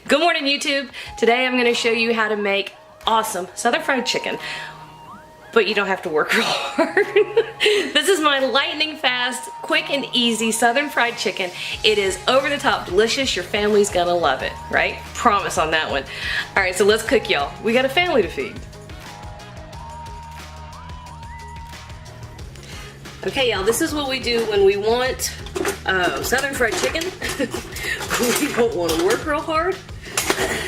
Good morning, YouTube. Today I'm going to show you how to make awesome Southern fried chicken, but you don't have to work real hard. This is my lightning fast, quick and easy Southern fried chicken. It is over the top delicious. Your family's gonna love it, right? Promise on that one. All right, so let's cook, y'all. We got a family to feed. Okay, y'all, this is what we do when we want Southern fried chicken. We don't want to work real hard.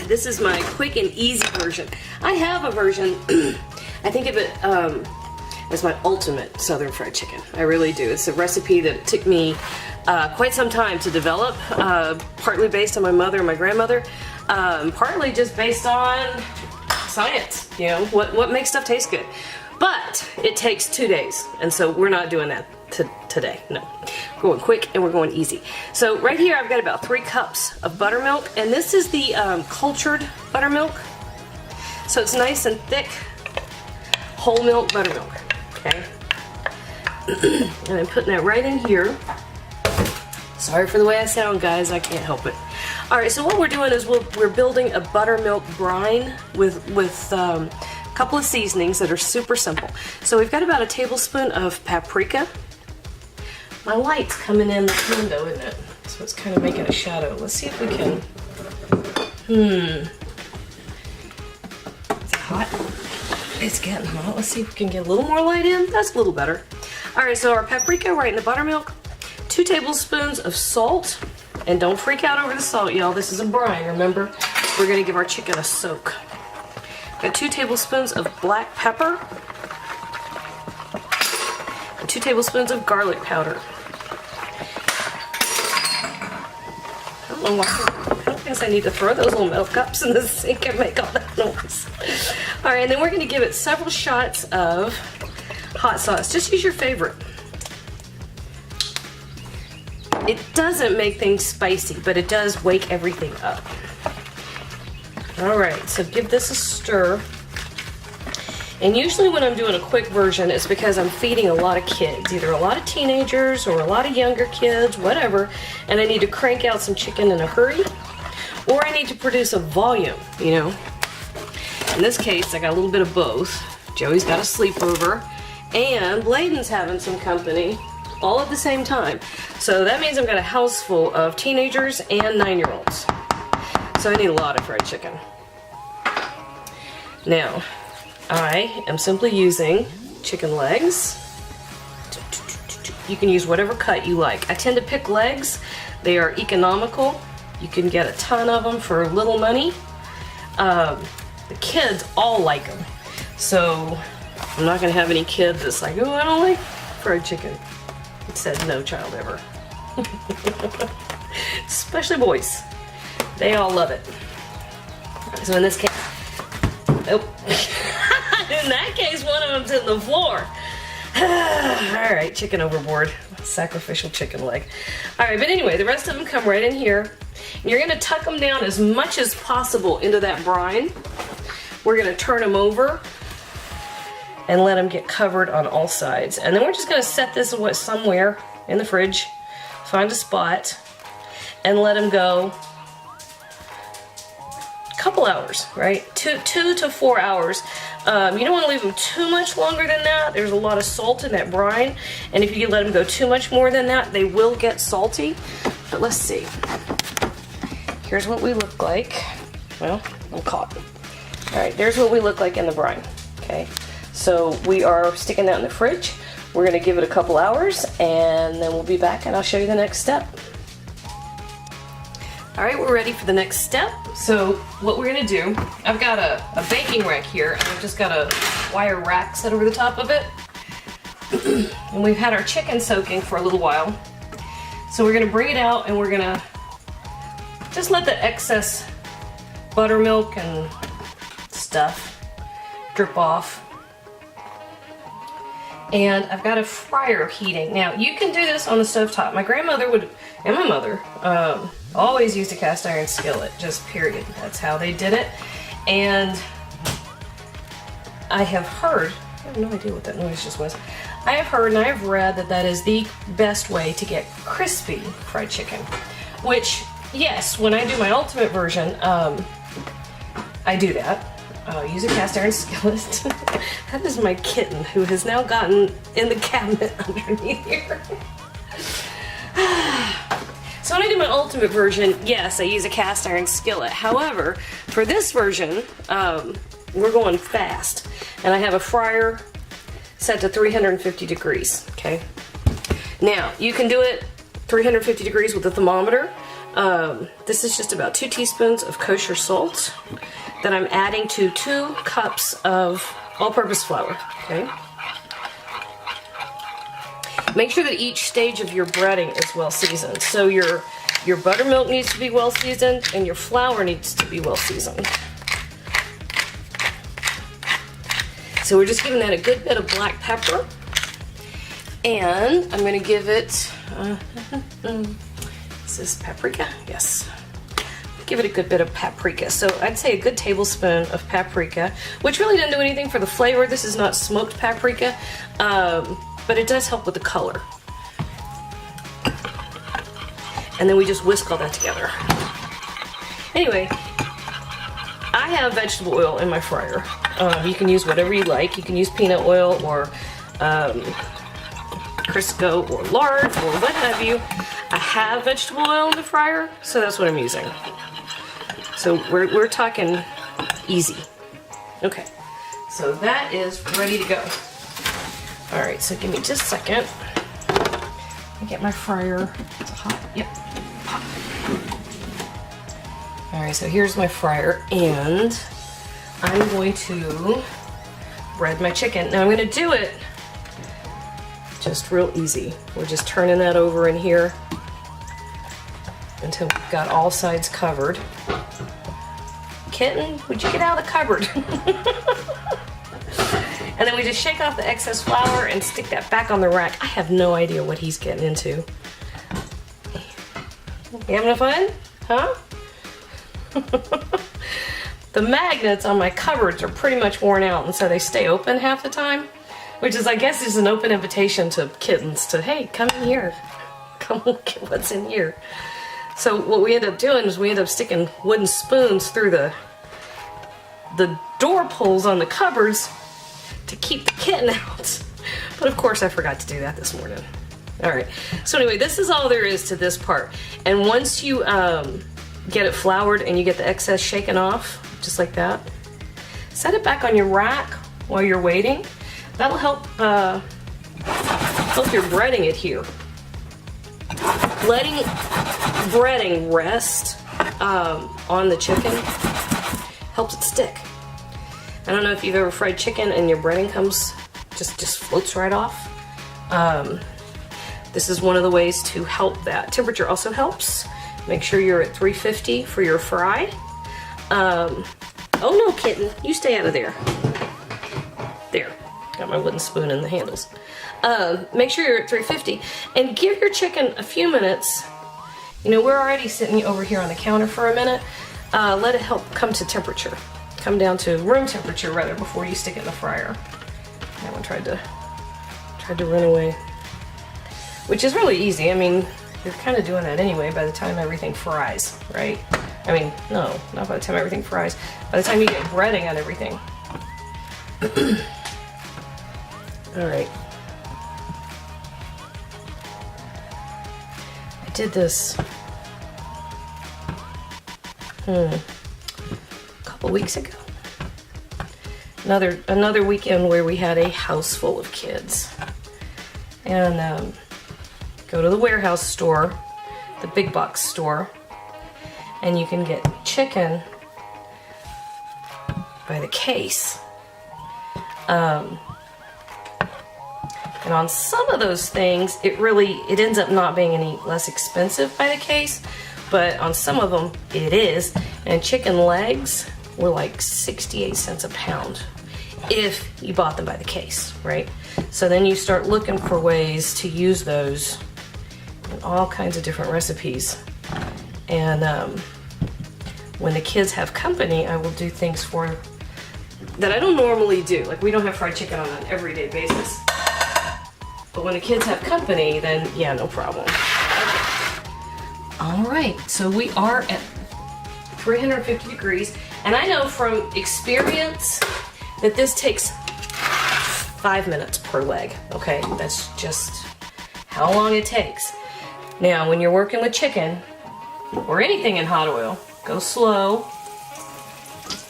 This is my quick and easy version. I have a version, I think of it as my ultimate Southern fried chicken. I really do. It's a recipe that took me quite some time to develop, partly based on my mother and my grandmother, partly just based on science, you know, what makes stuff taste good. But it takes 2 days, and so we're not doing that today. No, we're going quick and we're going easy. So right here I've got about 3 cups of buttermilk, and this is the cultured buttermilk. So it's nice and thick, whole milk buttermilk. Okay, and I'm putting that right in here. Sorry for the way I sound, guys. I can't help it. All right, so what we're doing is we're building a buttermilk brine with couple of seasonings that are super simple. So we've got about a tablespoon of paprika. My light's coming in the window, isn't it? So it's kind of making a shadow. Let's see if we can. Is it hot? It's getting hot. Let's see if we can get a little more light in. That's a little better. All right, so our paprika right in the buttermilk. 2 tablespoons of salt. And don't freak out over the salt, y'all. This is a brine, remember? We're gonna give our chicken a soak. Got 2 tablespoons of black pepper and 2 tablespoons of garlic powder. I don't know why. I don't guess I need to throw those little milk cups in the sink and make all that noise. All right, and then we're going to give it several shots of hot sauce. Just use your favorite. It doesn't make things spicy, but it does wake everything up. Alright, so give this a stir. And usually when I'm doing a quick version, it's because I'm feeding a lot of kids, either a lot of teenagers or a lot of younger kids, whatever, and I need to crank out some chicken in a hurry, or I need to produce a volume, you know. In this case, I got a little bit of both. Joey's got a sleepover, and Bladen's having some company, all at the same time. So that means I've got a house full of teenagers and 9-year-olds. So I need a lot of fried chicken. Now, I am simply using chicken legs. You can use whatever cut you like. I tend to pick legs. They are economical. You can get a ton of them for little money. The kids all like them. So I'm not going to have any kids that's like, oh, I don't like fried chicken. It said no child ever. Especially boys. They all love it. So in this case, nope. In that case, one of them's in the floor. All right, chicken overboard. Sacrificial chicken leg. All right, but anyway, the rest of them come right in here. And you're gonna tuck them down as much as possible into that brine. We're gonna turn them over and let them get covered on all sides. And then we're just gonna set this somewhere in the fridge, find a spot, and let them go couple hours, right? 2 to 4 hours. You don't want to leave them too much longer than that. There's a lot of salt in that brine, and if you let them go too much more than that, they will get salty. But let's see. Here's what we look like. Well, I'm caught. All right, there's what we look like in the brine. Okay, so we are sticking that in the fridge. We're going to give it a couple hours, and then we'll be back, and I'll show you the next step. All right, we're ready for the next step. So what we're gonna do, I've got a baking rack here, and I've just got a wire rack set over the top of it. And we've had our chicken soaking for a little while. So we're gonna bring it out, and we're gonna just let the excess buttermilk and stuff drip off. And I've got a fryer heating. Now, you can do this on the stovetop. My grandmother would, and my mother, always used a cast iron skillet, just period. That's how they did it. And I have heard, I have no idea what that noise just was. I have heard and I have read that that is the best way to get crispy fried chicken, which yes, when I do my ultimate version, I do that. Use a cast iron skillet. That is my kitten who has now gotten in the cabinet underneath here. So when I do my ultimate version, yes, I use a cast iron skillet. However, for this version, we're going fast. And I have a fryer set to 350 degrees, okay? Now, you can do it 350 degrees with a thermometer. This is just about 2 teaspoons of kosher salt that I'm adding to 2 cups of all-purpose flour, okay? Make sure that each stage of your breading is well seasoned. So your buttermilk needs to be well seasoned and your flour needs to be well seasoned. So we're just giving that a good bit of black pepper. And I'm gonna give it, is this paprika? Yes. Give it a good bit of paprika. So I'd say a good tablespoon of paprika, which really doesn't do anything for the flavor. This is not smoked paprika, but it does help with the color. And then we just whisk all that together. Anyway, I have vegetable oil in my fryer. You can use whatever you like. You can use peanut oil or Crisco or lard or what have you. I have vegetable oil in the fryer, so that's what I'm using. So we're talking easy. Okay, so that is ready to go. All right, so give me just a second. Let me get my fryer. It's hot. Yep. Hot. All right, so here's my fryer, and I'm going to bread my chicken. Now I'm going to do it just real easy. We're just turning that over in here until we've got all sides covered. Kitten, would you get out of the cupboard? And then we just shake off the excess flour and stick that back on the rack. I have no idea what he's getting into. You having fun? Huh? The magnets on my cupboards are pretty much worn out, and so they stay open half the time, which is, I guess, is an open invitation to kittens to, hey, come in here. Come look at what's in here. So what we end up doing is we end up sticking wooden spoons through the door pulls on the cupboards to keep the kitten out. But of course I forgot to do that this morning. All right, so anyway, this is all there is to this part. And once you get it floured and you get the excess shaken off, just like that, set it back on your rack while you're waiting. That'll help your breading adhere. Letting breading rest on the chicken helps it stick. I don't know if you've ever fried chicken and your breading comes, just floats right off. This is one of the ways to help that. Temperature also helps. Make sure you're at 350 for your fry. Oh no, kitten, you stay out of there. There, got my wooden spoon in the handles. Make sure you're at 350 and give your chicken a few minutes. You know, we're already sitting over here on the counter for a minute. Let it help come to temperature. Come down to room temperature rather before you stick it in the fryer. That one tried to run away. Which is really easy. I mean, you're kind of doing that anyway by the time everything fries, right? I mean, no, not by the time everything fries. By the time you get breading on everything. All right. I did this a couple weeks ago. Another weekend where we had a house full of kids. And go to the warehouse store, the big box store, and you can get chicken by the case. And on some of those things, it ends up not being any less expensive by the case, but on some of them it is. And chicken legs were like 68 cents a pound if you bought them by the case, right? So then you start looking for ways to use those in all kinds of different recipes. And when the kids have company, I will do things that I don't normally do. Like, we don't have fried chicken on an everyday basis. But when the kids have company, then yeah, no problem. Okay. All right, so we are at 350 degrees, and I know from experience that this takes 5 minutes per leg, okay? That's just how long it takes. Now, when you're working with chicken, or anything in hot oil, go slow.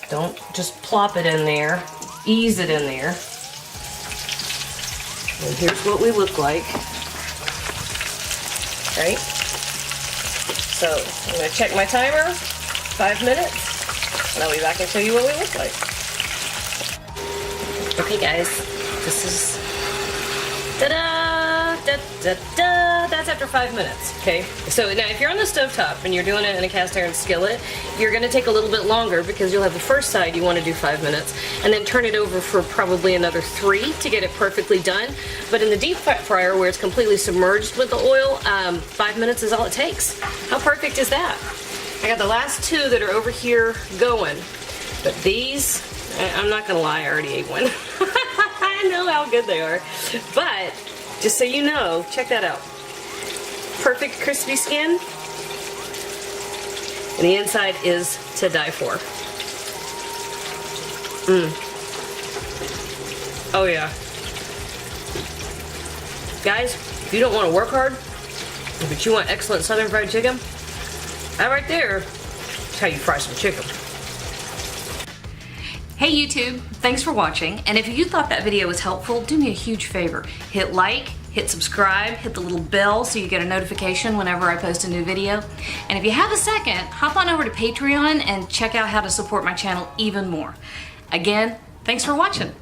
Don't just plop it in there, ease it in there. And here's what we look like, right? So, I'm gonna check my timer, 5 minutes, and I'll be back and show you what we look like. Okay guys, this is, ta-da, da-da-da, that's after 5 minutes, okay? So now if you're on the stovetop and you're doing it in a cast iron skillet, you're gonna take a little bit longer because you'll have the first side you wanna do 5 minutes, and then turn it over for probably another 3 to get it perfectly done. But in the deep fryer where it's completely submerged with the oil, 5 minutes is all it takes. How perfect is that? I got the last 2 that are over here going, but these, I'm not gonna lie, I already ate one. I know how good they are, but just so you know, check that out. Perfect crispy skin, and the inside is to die for. Oh yeah. Guys, if you don't want to work hard, but you want excellent southern fried chicken, that right there is how you fry some chicken. Hey YouTube, thanks for watching, and if you thought that video was helpful, do me a huge favor. Hit like, hit subscribe, hit the little bell so you get a notification whenever I post a new video. And if you have a second, hop on over to Patreon and check out how to support my channel even more. Again, thanks for watching.